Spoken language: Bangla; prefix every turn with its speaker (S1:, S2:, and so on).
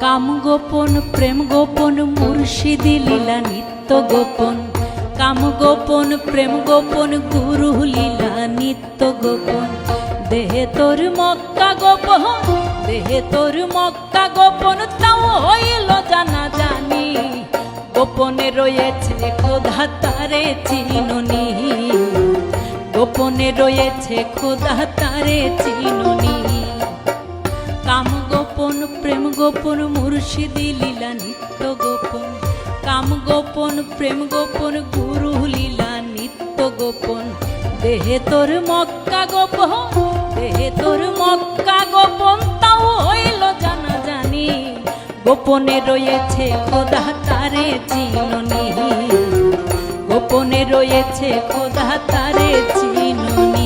S1: কাম গোপন প্রেম গোপন মুর্শিদি লীলা নিত্য গোপন। কাম গোপন প্রেম গোপন গুরু লীলা নিত্য গোপন। দেহে তোর মক্কা গোপন, দেহে তোর মক্কা গোপন, তাও হইল জানা জানি। গোপনে রয়েছে খোদা তারে চিনুনি, গোপনে রয়েছে খোদা তারে চিনুনি। কাম গোপন প্রেম গোপন মুর্শিদি লীলা নিত্য গোপন। কাম গোপন প্রেম গোপন গুরু লীলা নিত্য গোপন। দেহে তোর মক্কা গোপন, দেহে তোর মক্কা গোপন, তাও হইল জানা জানি। গোপনে রয়েছে খোদা তারে চিনুনি, গোপনে রয়েছে খোদা তারে চিনুনি।